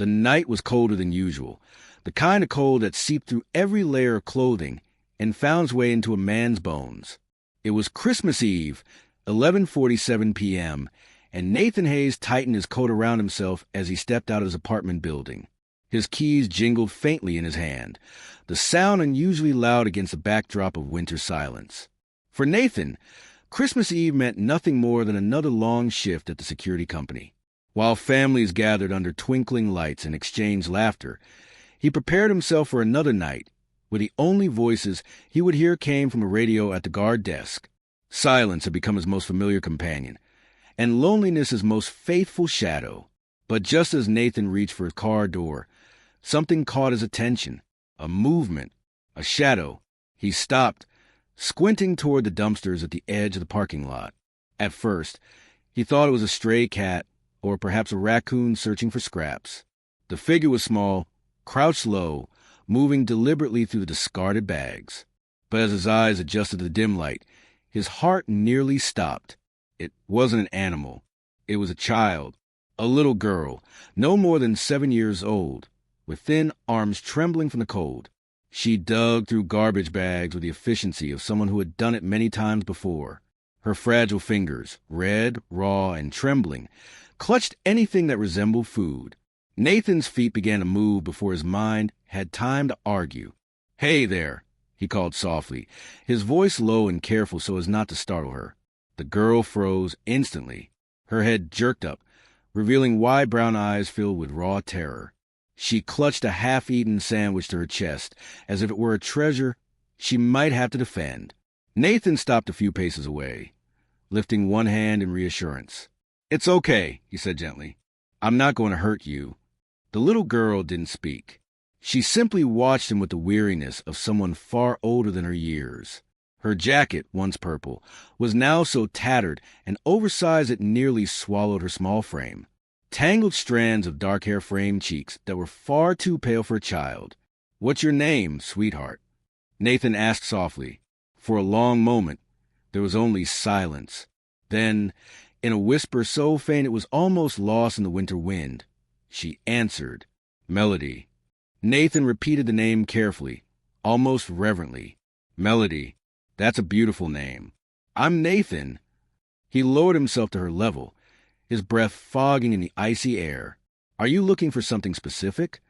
The night was colder than usual, the kind of cold that seeped through every layer of clothing and found its way into a man's bones. It was Christmas Eve, 11:47 p.m., and Nathan Hayes tightened his coat around himself as he stepped out of his apartment building. His keys jingled faintly in his hand, the sound unusually loud against the backdrop of winter silence. For Nathan, Christmas Eve meant nothing more than another long shift at the security company. While families gathered under twinkling lights and exchanged laughter, he prepared himself for another night, where the only voices he would hear came from a radio at the guard desk. Silence had become his most familiar companion, and loneliness his most faithful shadow. But just as Nathan reached for his car door, something caught his attention. A movement, a shadow. He stopped, squinting toward the dumpsters at the edge of the parking lot. At first, he thought it was a stray cat, or perhaps a raccoon searching for scraps. The figure was small, crouched low, moving deliberately through the discarded bags. But as his eyes adjusted to the dim light, his heart nearly stopped. It wasn't an animal. It was a child, a little girl, no more than 7 years old, with thin arms trembling from the cold. She dug through garbage bags with the efficiency of someone who had done it many times before. Her fragile fingers, red, raw, and trembling, clutched anything that resembled food. Nathan's feet began to move before his mind had time to argue. "Hey there," he called softly, his voice low and careful so as not to startle her. The girl froze instantly. Her head jerked up, revealing wide brown eyes filled with raw terror. She clutched a half-eaten sandwich to her chest, as if it were a treasure she might have to defend. Nathan stopped a few paces away, lifting one hand in reassurance. "It's okay," he said gently. "I'm not going to hurt you." The little girl didn't speak. She simply watched him with the weariness of someone far older than her years. Her jacket, once purple, was now so tattered and oversized it nearly swallowed her small frame. Tangled strands of dark hair framed cheeks that were far too pale for a child. "What's your name, sweetheart?" Nathan asked softly. For a long moment, there was only silence. Then, in a whisper so faint it was almost lost in the winter wind, she answered, "Melody." Nathan repeated the name carefully, almost reverently. "Melody, that's a beautiful name." "I'm Nathan." He lowered himself to her level, his breath fogging in the icy air. "Are you looking for something specific?"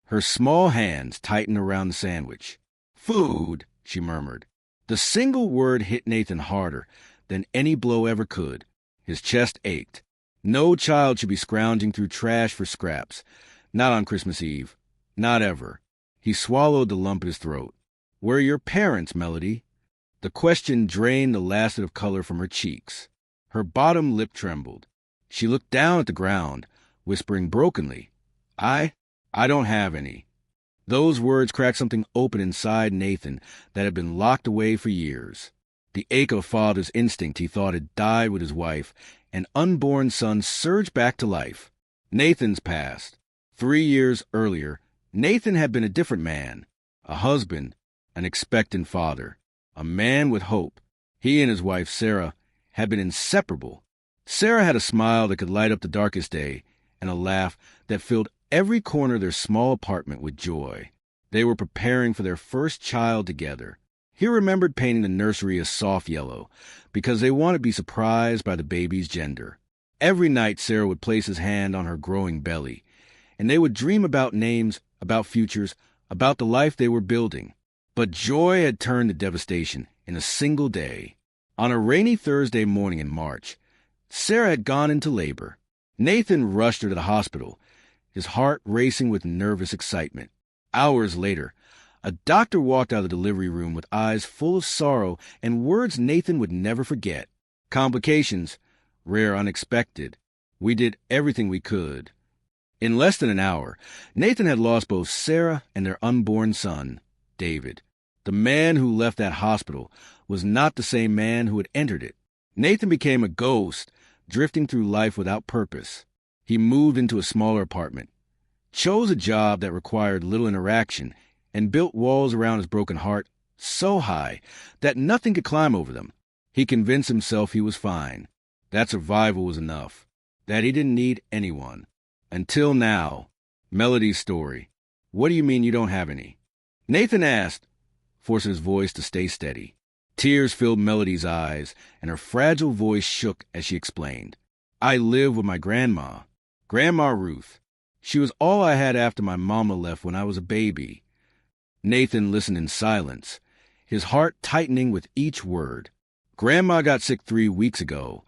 Her small hands tightened around the sandwich. "Food," she murmured. The single word hit Nathan harder than any blow ever could. His chest ached. No child should be scrounging through trash for scraps. Not on Christmas Eve. Not ever. He swallowed the lump in his throat. "Where are your parents, Melody?" The question drained the last of color from her cheeks. Her bottom lip trembled. She looked down at the ground, whispering brokenly, I don't have any." Those words cracked something open inside Nathan that had been locked away for years. The ache of a father's instinct he thought had died with his wife, an unborn son surged back to life. Nathan's past. 3 years earlier, Nathan had been a different man, a husband, an expectant father, a man with hope. He and his wife, Sarah, had been inseparable. Sarah had a smile that could light up the darkest day, and a laugh that filled every corner of their small apartment with joy. They were preparing for their first child together. He remembered painting the nursery a soft yellow, because they wanted to be surprised by the baby's gender. Every night Sarah would place his hand on her growing belly, and they would dream about names, about futures, about the life they were building. But joy had turned to devastation in a single day. On a rainy Thursday morning in March, Sarah had gone into labor. Nathan rushed her to the hospital, his heart racing with nervous excitement. Hours later, a doctor walked out of the delivery room with eyes full of sorrow and words Nathan would never forget. "Complications, rare, unexpected. We did everything we could." In less than an hour, Nathan had lost both Sarah and their unborn son, David. The man who left that hospital was not the same man who had entered it. Nathan became a ghost, drifting through life without purpose. He moved into a smaller apartment, chose a job that required little interaction, and built walls around his broken heart so high that nothing could climb over them. He convinced himself he was fine, that survival was enough, that he didn't need anyone. Until now, Melody's story. What do you mean you don't have any? Nathan asked, forcing his voice to stay steady. Tears filled Melody's eyes, and her fragile voice shook as she explained. I live with my grandma, Grandma Ruth. She was all I had after my mama left when I was a baby. Nathan listened in silence, his heart tightening with each word. Grandma got sick 3 weeks ago.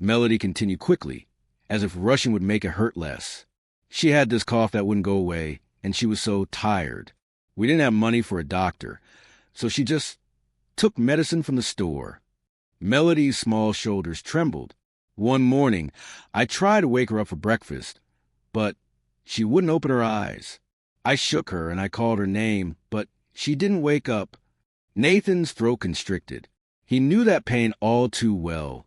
Melody continued quickly, as if rushing would make it hurt less. She had this cough that wouldn't go away, and she was so tired. We didn't have money for a doctor, so she just took medicine from the store. Melody's small shoulders trembled. One morning, I tried to wake her up for breakfast, but she wouldn't open her eyes. I shook her and I called her name, but she didn't wake up. Nathan's throat constricted. He knew that pain all too well.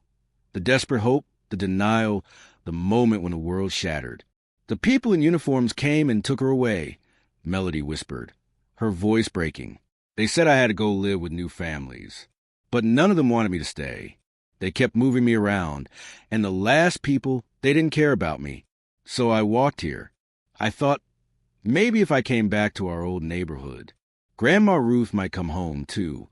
The desperate hope, the denial, the moment when the world shattered. The people in uniforms came and took her away, Melody whispered, her voice breaking. They said I had to go live with new families. But none of them wanted me to stay. They kept moving me around, and the last people, they didn't care about me. So I walked here. I thought, maybe if I came back to our old neighborhood, Grandma Ruth might come home, too.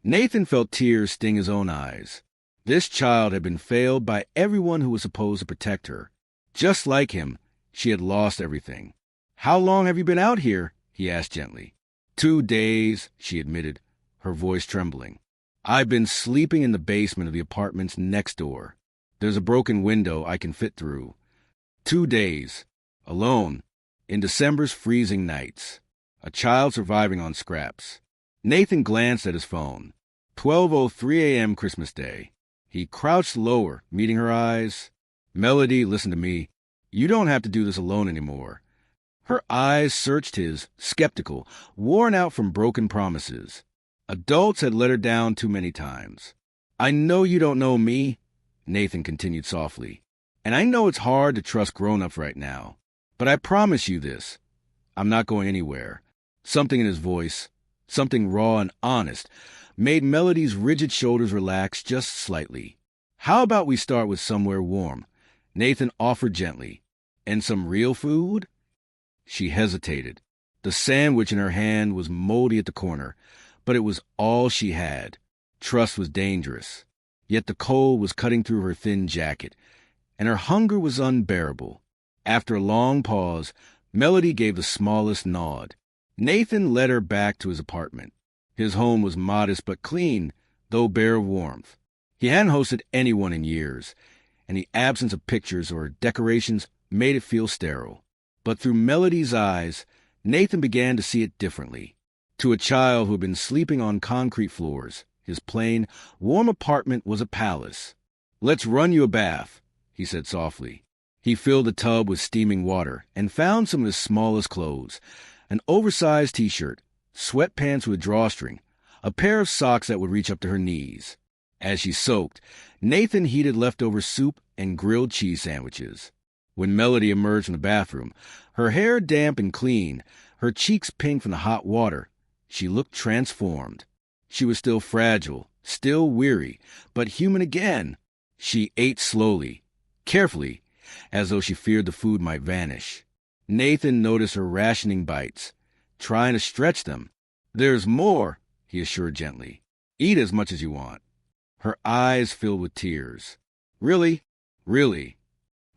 Nathan felt tears sting his own eyes. This child had been failed by everyone who was supposed to protect her. Just like him, she had lost everything. How long have you been out here? He asked gently. 2 days, she admitted, her voice trembling. I've been sleeping in the basement of the apartments next door. There's a broken window I can fit through. 2 days, alone, in December's freezing nights. A child surviving on scraps. Nathan glanced at his phone. 12:03 a.m. Christmas Day. He crouched lower, meeting her eyes. Melody, listen to me. You don't have to do this alone anymore. Her eyes searched his, skeptical, worn out from broken promises. Adults had let her down too many times. I know you don't know me, Nathan continued softly, and I know it's hard to trust grown-ups right now, but I promise you this. I'm not going anywhere. Something in his voice, something raw and honest, made Melody's rigid shoulders relax just slightly. How about we start with somewhere warm? Nathan offered gently. And some real food? She hesitated. The sandwich in her hand was moldy at the corner, but it was all she had. Trust was dangerous. Yet the cold was cutting through her thin jacket, and her hunger was unbearable. After a long pause, Melody gave the smallest nod. Nathan led her back to his apartment. His home was modest but clean, though bare of warmth. He hadn't hosted anyone in years, and the absence of pictures or decorations made it feel sterile. But through Melody's eyes, Nathan began to see it differently. To a child who had been sleeping on concrete floors, his plain, warm apartment was a palace. Let's run you a bath, he said softly. He filled the tub with steaming water and found some of his smallest clothes, an oversized t-shirt, sweatpants with a drawstring, a pair of socks that would reach up to her knees. As she soaked, Nathan heated leftover soup and grilled cheese sandwiches. When Melody emerged from the bathroom, her hair damp and clean, her cheeks pink from the hot water, she looked transformed. She was still fragile, still weary, but human again. She ate slowly, carefully, as though she feared the food might vanish. Nathan noticed her rationing bites, trying to stretch them. There's more, he assured gently. Eat as much as you want. Her eyes filled with tears. Really? Really?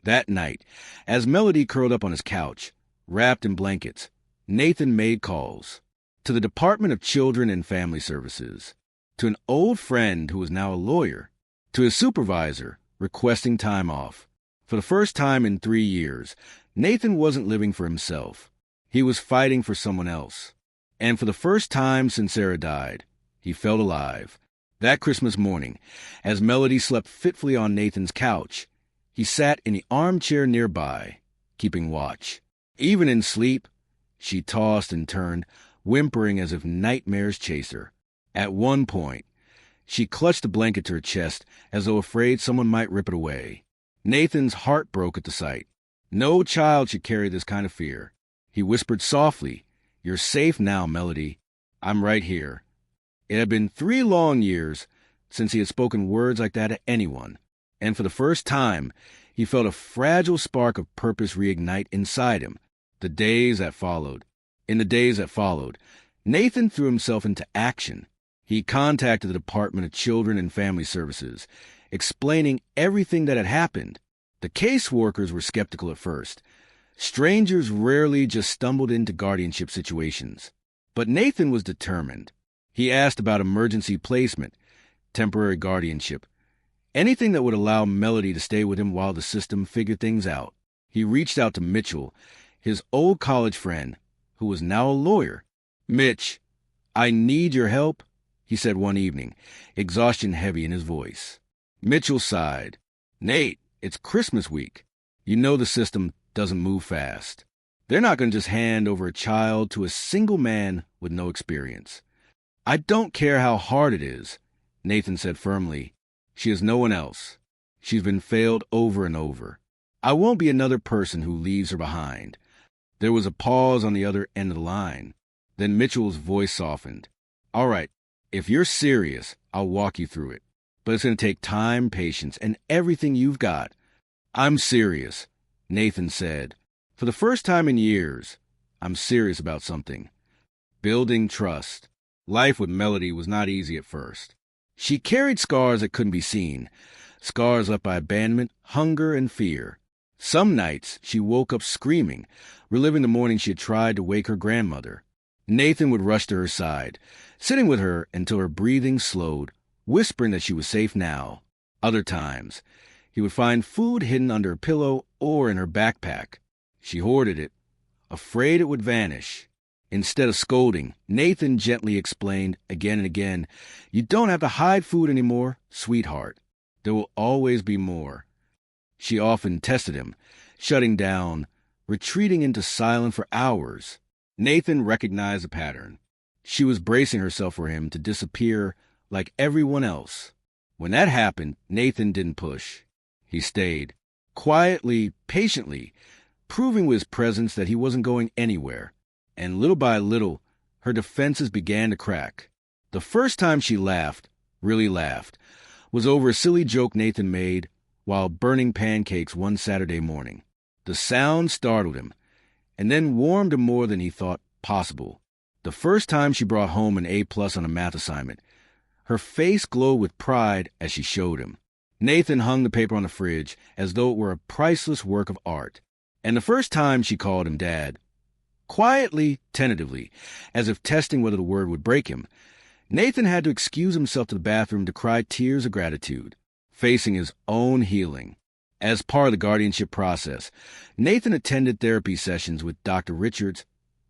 That night, as Melody curled up on his couch, wrapped in blankets, Nathan made calls. To the Department of Children and Family Services. To an old friend who was now a lawyer. To his supervisor, requesting time off. For the first time in 3 years, Nathan wasn't living for himself. He was fighting for someone else. And for the first time since Sarah died, he felt alive. That Christmas morning, as Melody slept fitfully on Nathan's couch, he sat in the armchair nearby, keeping watch. Even in sleep, she tossed and turned, whimpering as if nightmares chased her. At one point, she clutched the blanket to her chest as though afraid someone might rip it away. Nathan's heart broke at the sight. No child should carry this kind of fear. He whispered softly, "You're safe now, Melody. I'm right here." It had been 3 long years since he had spoken words like that to anyone, and for the first time, he felt a fragile spark of purpose reignite inside him. The days that followed. In the days that followed, Nathan threw himself into action. He contacted the Department of Children and Family Services, explaining everything that had happened. The caseworkers were skeptical at first. Strangers rarely just stumbled into guardianship situations. But Nathan was determined. He asked about emergency placement, temporary guardianship, anything that would allow Melody to stay with him while the system figured things out. He reached out to Mitchell, his old college friend, who was now a lawyer. "Mitch, I need your help," he said one evening, exhaustion heavy in his voice. Mitchell sighed. "Nate, it's Christmas week. You know the system doesn't move fast. They're not going to just hand over a child to a single man with no experience." "I don't care how hard it is," Nathan said firmly. "She has no one else. She's been failed over and over. I won't be another person who leaves her behind." There was a pause on the other end of the line. Then Mitchell's voice softened. "All right, if you're serious, I'll walk you through it. But it's going to take time, patience, and everything you've got." "I'm serious," Nathan said. "For the first time in years, I'm serious about something. Building trust." Life with Melody was not easy at first. She carried scars that couldn't be seen, scars left by abandonment, hunger, and fear. Some nights she woke up screaming, reliving the morning she had tried to wake her grandmother. Nathan would rush to her side, sitting with her until her breathing slowed, whispering that she was safe now. Other times, he would find food hidden under her pillow or in her backpack. She hoarded it, afraid it would vanish. Instead of scolding, Nathan gently explained again and again, "You don't have to hide food anymore, sweetheart. There will always be more." She often tested him, shutting down, retreating into silence for hours. Nathan recognized a pattern. She was bracing herself for him to disappear like everyone else. When that happened, Nathan didn't push. He stayed, quietly, patiently, proving with his presence that he wasn't going anywhere. And little by little, her defenses began to crack. The first time she laughed, really laughed, was over a silly joke Nathan made while burning pancakes one Saturday morning. The sound startled him, and then warmed him more than he thought possible. The first time she brought home an A+ on a math assignment, her face glowed with pride as she showed him. Nathan hung the paper on the fridge as though it were a priceless work of art. And the first time she called him Dad, quietly, tentatively, as if testing whether the word would break him, Nathan had to excuse himself to the bathroom to cry tears of gratitude, facing his own healing. As part of the guardianship process, Nathan attended therapy sessions with Dr. Richards,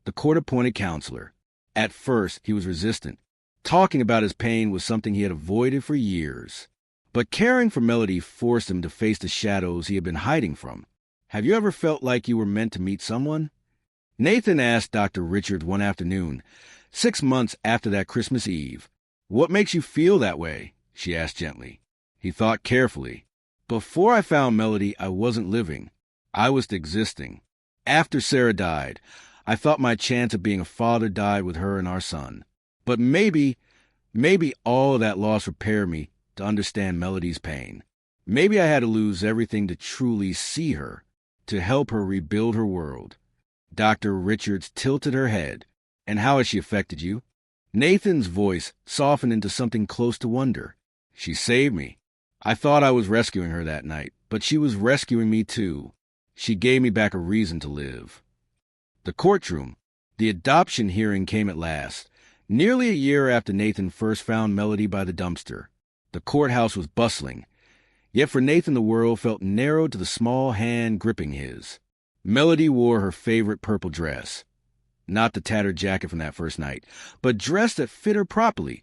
the court-appointed counselor. At first, he was resistant. Talking about his pain was something he had avoided for years. But caring for Melody forced him to face the shadows he had been hiding from. "Have you ever felt like you were meant to meet someone?" Nathan asked Dr. Richards one afternoon, 6 months after that Christmas Eve. "What makes you feel that way?" she asked gently. He thought carefully. "Before I found Melody, I wasn't living. I was existing. After Sarah died, I thought my chance of being a father died with her and our son. But maybe all of that loss prepared me to understand Melody's pain. Maybe I had to lose everything to truly see her, to help her rebuild her world." Dr. Richards tilted her head. "And how has she affected you?" Nathan's voice softened into something close to wonder. "She saved me. I thought I was rescuing her that night, but she was rescuing me too. She gave me back a reason to live." The courtroom. The adoption hearing came at last, nearly a year after Nathan first found Melody by the dumpster. The courthouse was bustling. Yet for Nathan the world felt narrowed to the small hand gripping his. Melody wore her favorite purple dress. Not the tattered jacket from that first night, but dress that fit her properly,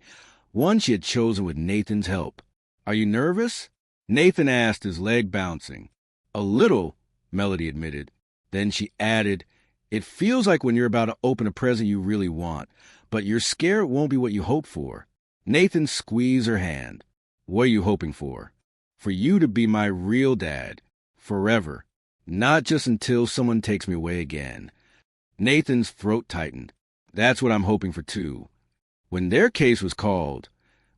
one she had chosen with Nathan's help. "Are you nervous?" Nathan asked, his leg bouncing. "A little," Melody admitted. Then she added, "It feels like when you're about to open a present you really want, but you're scared it won't be what you hope for." Nathan squeezed her hand. "What are you hoping for?" "For you to be my real dad. Forever. Not just until someone takes me away again." Nathan's throat tightened. "That's what I'm hoping for too." When their case was called,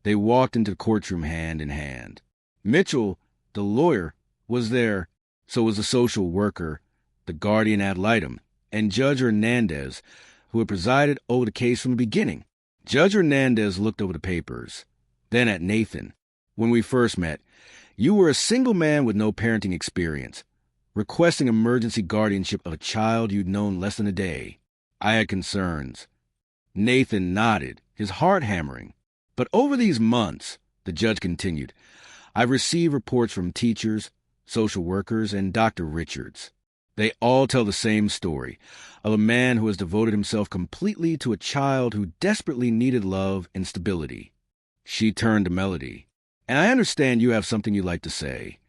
they walked into the courtroom hand in hand. Mitchell, the lawyer, was there, so was the social worker, the guardian ad litem, and Judge Hernandez, who had presided over the case from the beginning. Judge Hernandez looked over the papers, then at Nathan. When we first met, you were a single man with no parenting experience, requesting emergency guardianship of a child you'd known less than a day. I had concerns. Nathan nodded, his heart hammering. But over these months, the judge continued, I've received reports from teachers, social workers, and Dr. Richards. They all tell the same story of a man who has devoted himself completely to a child who desperately needed love and stability. She turned to Melody. And I understand you have something you'd like to say.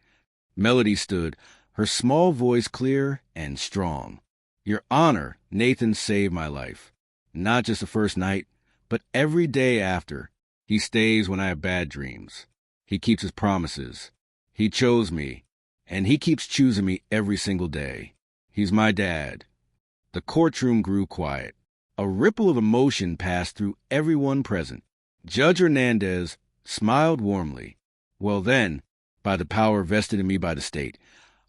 Melody stood, her small voice clear and strong. Your Honor, Nathan saved my life. Not just the first night, but every day after. He stays when I have bad dreams. He keeps his promises. He chose me, and he keeps choosing me every single day. He's my dad. The courtroom grew quiet. A ripple of emotion passed through everyone present. Judge Hernandez smiled warmly. Well then, by the power vested in me by the state,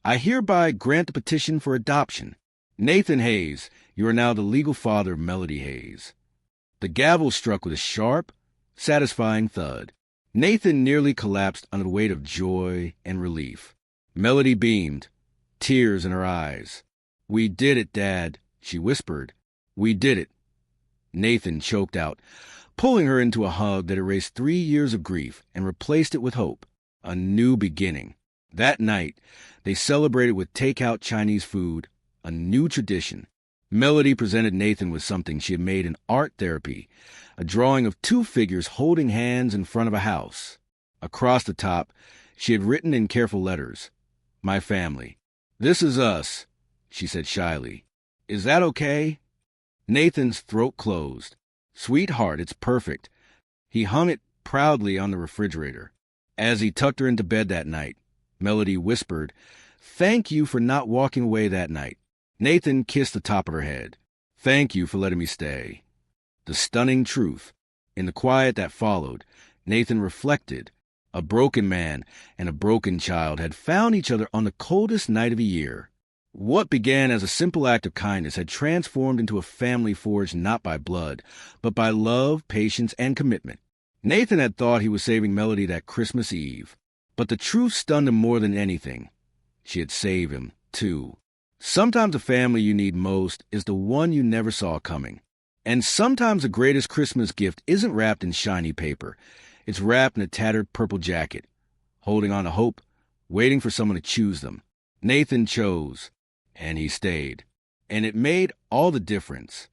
I hereby grant the petition for adoption. Nathan Hayes, you are now the legal father of Melody Hayes. The gavel struck with a sharp, satisfying thud. Nathan nearly collapsed under the weight of joy and relief. Melody beamed, tears in her eyes. We did it, Dad, she whispered. We did it. Nathan choked out, pulling her into a hug that erased 3 years of grief and replaced it with hope, a new beginning. That night, they celebrated with takeout Chinese food, a new tradition. Melody presented Nathan with something she had made in art therapy, a drawing of 2 figures holding hands in front of a house. Across the top, she had written in careful letters, My family. This is us, she said shyly. Is that okay? Nathan's throat closed. Sweetheart, it's perfect. He hung it proudly on the refrigerator. As he tucked her into bed that night, Melody whispered, Thank you for not walking away that night. Nathan kissed the top of her head. Thank you for letting me stay. The stunning truth. In the quiet that followed, Nathan reflected. A broken man and a broken child had found each other on the coldest night of the year. What began as a simple act of kindness had transformed into a family forged not by blood, but by love, patience, and commitment. Nathan had thought he was saving Melody that Christmas Eve, but the truth stunned him more than anything. She had saved him, too. Sometimes the family you need most is the one you never saw coming. And sometimes the greatest Christmas gift isn't wrapped in shiny paper. It's wrapped in a tattered purple jacket, holding on to hope, waiting for someone to choose them. Nathan chose, and he stayed. And it made all the difference.